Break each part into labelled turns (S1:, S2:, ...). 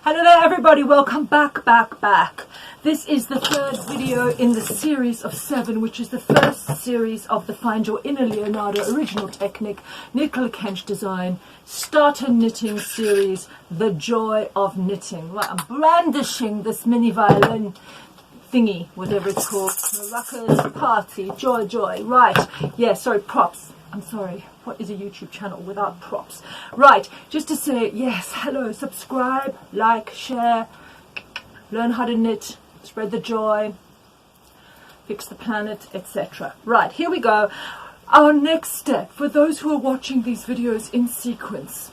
S1: Hello there everybody, welcome back. This is the third video in the series of 7, which is the first series of the Find Your Inner Leonardo OriginalTechNic Nicola Kench design starter knitting series, The Joy of Knitting. Right, I'm brandishing this mini violin thingy, whatever it's called. Maracas party, joy. Right, yeah, sorry, props. I'm sorry, what is a YouTube channel without props? Right, just to say, yes, hello, subscribe, like, share, learn how to knit, spread the joy, fix the planet, etc. Right, here we go. Our next step, for those who are watching these videos in sequence,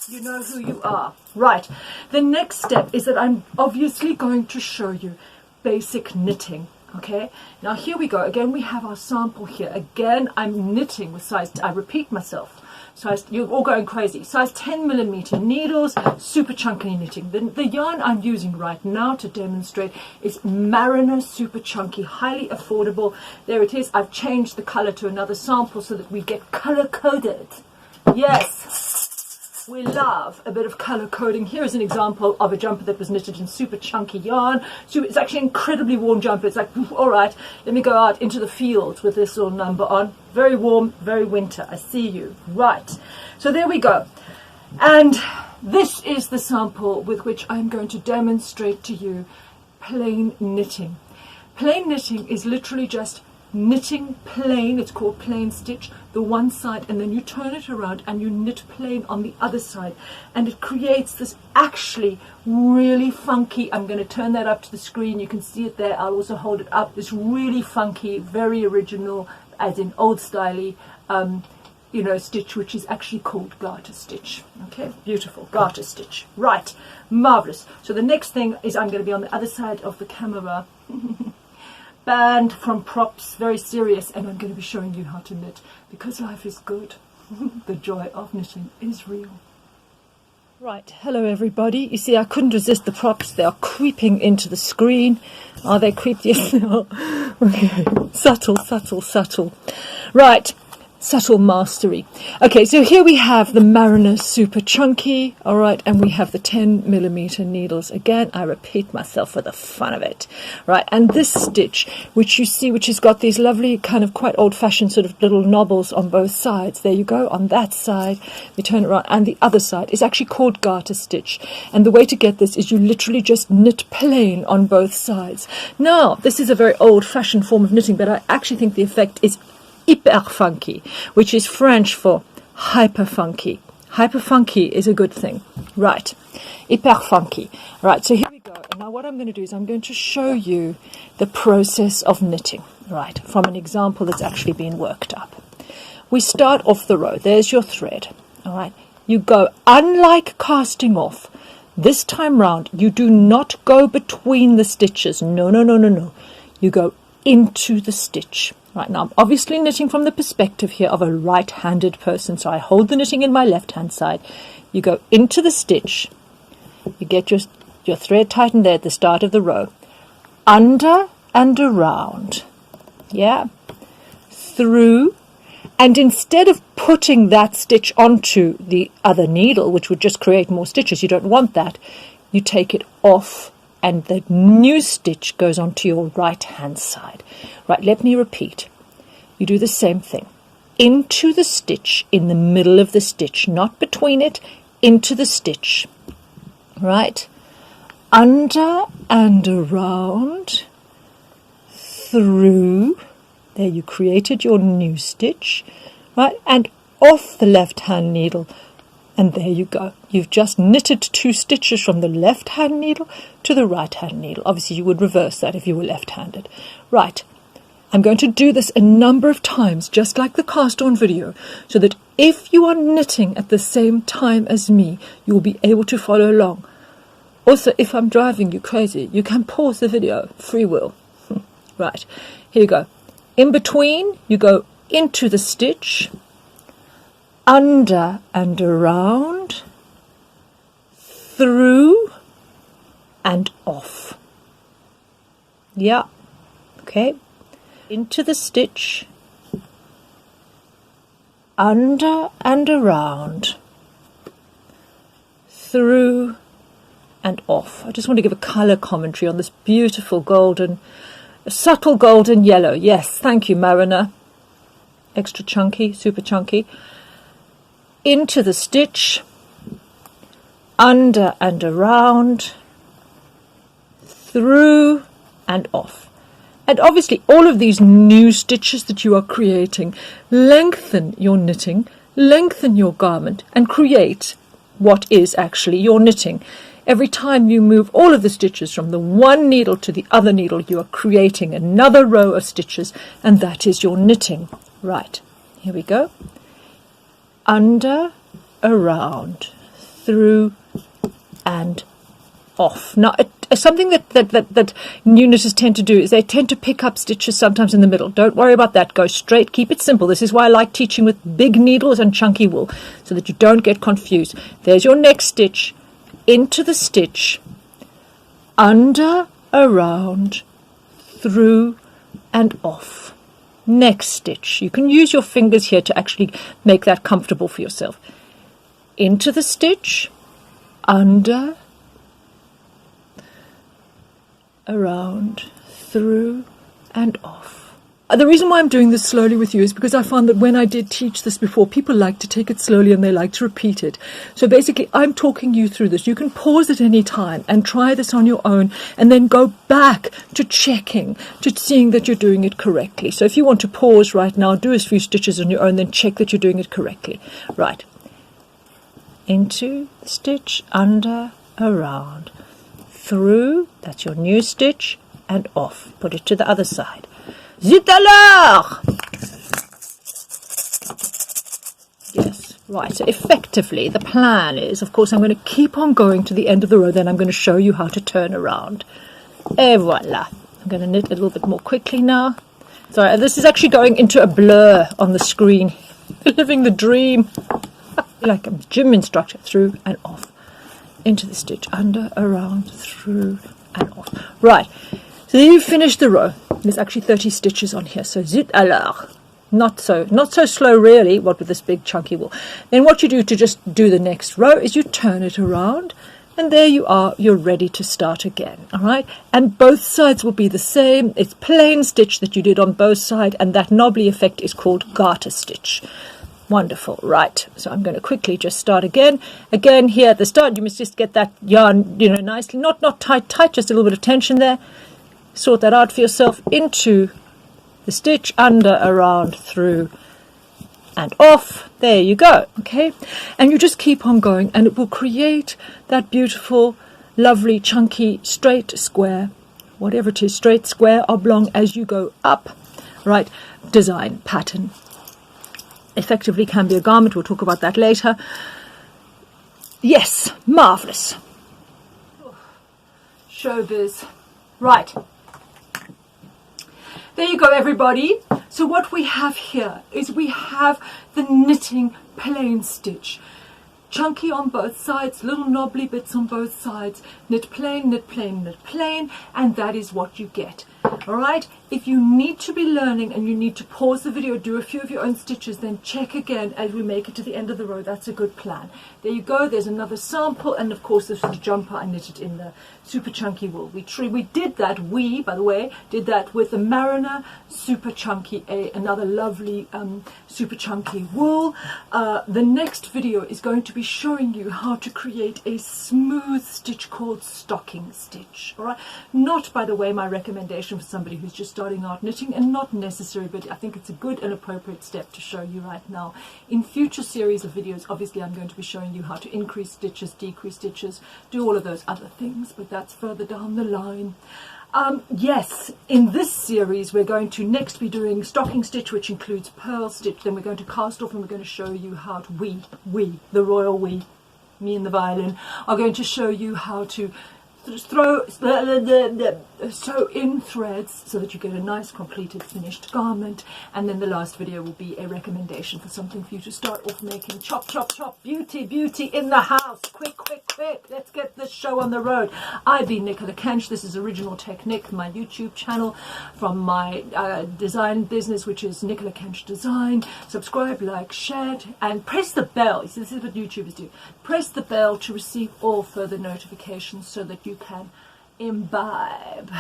S1: you know who you are. Right, the next step is that I'm obviously going to show you basic knitting. Okay, now here we go. Again, we have our sample here. Again, I'm knitting with size, I repeat myself, size, you're all going crazy, size 10mm needles, super chunky knitting. The yarn I'm using right now to demonstrate is Mariner Super Chunky, highly affordable. There it is. I've changed the color to another sample so that we get color coded. Yes, we love a bit of color coding. Here is an example of a jumper that was knitted in super chunky yarn. So it's actually an incredibly warm jumper. It's like, all right, let me go out into the fields with this little number on. Very warm, very winter. I see you. Right. So there we go. And this is the sample with which I'm going to demonstrate to you plain knitting. Plain knitting is literally just knitting plain. It's called plain stitch, the one side, and then you turn it around and you knit plain on the other side, and it creates this actually really funky, I'm going to turn that up to the screen, you can see it there, I'll also hold it up, this really funky, very original, as in old styley, you know, stitch, which is actually called garter stitch. Okay, beautiful, garter stitch. Right, marvelous. So the next thing is I'm going to be on the other side of the camera, banned from props, very serious, and I'm going to be showing you how to knit, because life is good. The joy of knitting is real. Right, hello everybody. You see, I couldn't resist the props. They are creeping into the screen. Are they creepy? Yes, they are. Okay, subtle. Right, subtle mastery. Okay, so here we have the Mariner Super Chunky, all right, and we have the 10mm needles. Again, I repeat myself for the fun of it, right? And this stitch, which you see, which has got these lovely kind of quite old-fashioned sort of little knobbles on both sides. There you go, on that side, you turn it around, and the other side is actually called garter stitch. And the way to get this is you literally just knit plain on both sides. Now, this is a very old-fashioned form of knitting, but I actually think the effect is hyperfunky, which is French for hyperfunky. Hyperfunky is a good thing. Right, hyperfunky. Right, so here we go. And now what I'm going to do is I'm going to show you the process of knitting, right, from an example that's actually been worked up. We start off the row. There's your thread, all right. You go, unlike casting off, this time round, you do not go between the stitches. No. You go into the stitch. Right, now I'm obviously knitting from the perspective here of a right-handed person, so I hold the knitting in my left-hand side. You go into the stitch, you get your thread tightened there at the start of the row, under and around, yeah, through, and instead of putting that stitch onto the other needle, which would just create more stitches, you don't want that, you take it off, and the new stitch goes onto your right-hand side. Right, let me repeat. You do the same thing. Into the stitch, in the middle of the stitch, not between it, into the stitch. Right? Under and around, through. There, you created your new stitch. Right? And off the left-hand needle. And there you go. You've just knitted 2 stitches from the left-hand needle to the right-hand needle. Obviously, you would reverse that if you were left-handed. Right. I'm going to do this a number of times, just like the cast-on video, so that if you are knitting at the same time as me, you will be able to follow along. Also, if I'm driving you crazy, you can pause the video. Free will. Right. Here you go. In between, you go into the stitch, under and around, through and off. Yeah, okay. Into the stitch, under and around, through and off. I just want to give a colour commentary on this beautiful golden, subtle golden yellow. Yes, thank you, Mariner. Extra chunky, super chunky. Into the stitch, under and around, through and off. And obviously all of these new stitches that you are creating lengthen your knitting, lengthen your garment, and create what is actually your knitting. Every time you move all of the stitches from the one needle to the other needle, you are creating another row of stitches, and that is your knitting. Right, here we go. Under, around, through, and off. Now, something that new knitters tend to do is they tend to pick up stitches sometimes in the middle. Don't worry about that. Go straight. Keep it simple. This is why I like teaching with big needles and chunky wool, so that you don't get confused. There's your next stitch. Into the stitch, under, around, through, and off. Next stitch. You can use your fingers here to actually make that comfortable for yourself. Into the stitch, under, around, through, and off. The reason why I'm doing this slowly with you is because I found that when I did teach this before, people like to take it slowly and they like to repeat it. So basically, I'm talking you through this. You can pause at any time and try this on your own, and then go back to checking, to seeing that you're doing it correctly. So if you want to pause right now, do a few stitches on your own, then check that you're doing it correctly. Right. Into the stitch, under, around, through, that's your new stitch, and off. Put it to the other side. Zut alors! Yes, right. So effectively, the plan is, of course, I'm going to keep on going to the end of the row, then I'm going to show you how to turn around. Et voila. I'm going to knit a little bit more quickly now. Sorry, this is actually going into a blur on the screen. Living the dream. Like a gym instructor. Through and off. Into the stitch, under, around, through, and off. Right. So you've finished the row. There's actually 30 stitches on here. So zut alors. Not so slow really, what with this big chunky wool. Then what you do to just do the next row is you turn it around, and there you are, you're ready to start again. All right, and both sides will be the same. It's plain stitch that you did on both sides, and that knobbly effect is called garter stitch. Wonderful. Right, so I'm going to quickly just start again here at the start. You must just get that yarn, nicely, not tight, just a little bit of tension there. Sort that out for yourself. Into the stitch, under, around, through, and off. There you go. Okay, and you just keep on going, and it will create that beautiful, lovely, chunky, straight square, whatever it is, straight, square, oblong, as you go up, right, design, pattern. Effectively can be a garment. We'll talk about that later. Yes, marvellous. Showbiz. Right. There you go, everybody. So what we have here is we have the knitting plain stitch. Chunky on both sides, little knobbly bits on both sides. Knit plain, knit plain, knit plain, and that is what you get. All right, if you need to be learning and you need to pause the video, do a few of your own stitches, then check again as we make it to the end of the row. That's a good plan. There you go. There's another sample, and of course this is the jumper I knitted in the super chunky wool. We did that. By the way, did that with the Mariner super chunky, another lovely super chunky wool. The next video is going to be showing you how to create a smooth stitch called stocking stitch. All right, not, by the way, my recommendation for somebody who's just starting out knitting, and not necessary, but I think it's a good and appropriate step to show you right now. In future series of videos, obviously I'm going to be showing you how to increase stitches, decrease stitches, do all of those other things, but that's further down the line. Yes, in this series we're going to next be doing stocking stitch, which includes purl stitch. Then we're going to cast off, and we're going to show you how to the royal we, me and the violin, are going to show you how to throw sew in threads so that you get a nice completed finished garment. And then the last video will be a recommendation for something for you to start off making. Chop, chop, chop, beauty, beauty in the house. Quick, quick, quick. Let's get this show on the road. I've been Nicola Kench. This is OriginalTechNic, my YouTube channel from my design business, which is Nicola Kench Design. Subscribe, like, share, and press the bell. You see, this is what YouTubers do. Press the bell to receive all further notifications so that you can imbibe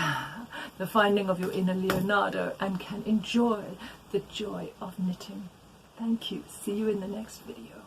S1: the finding of your inner Leonardo and can enjoy the joy of knitting. Thank you. See you in the next video.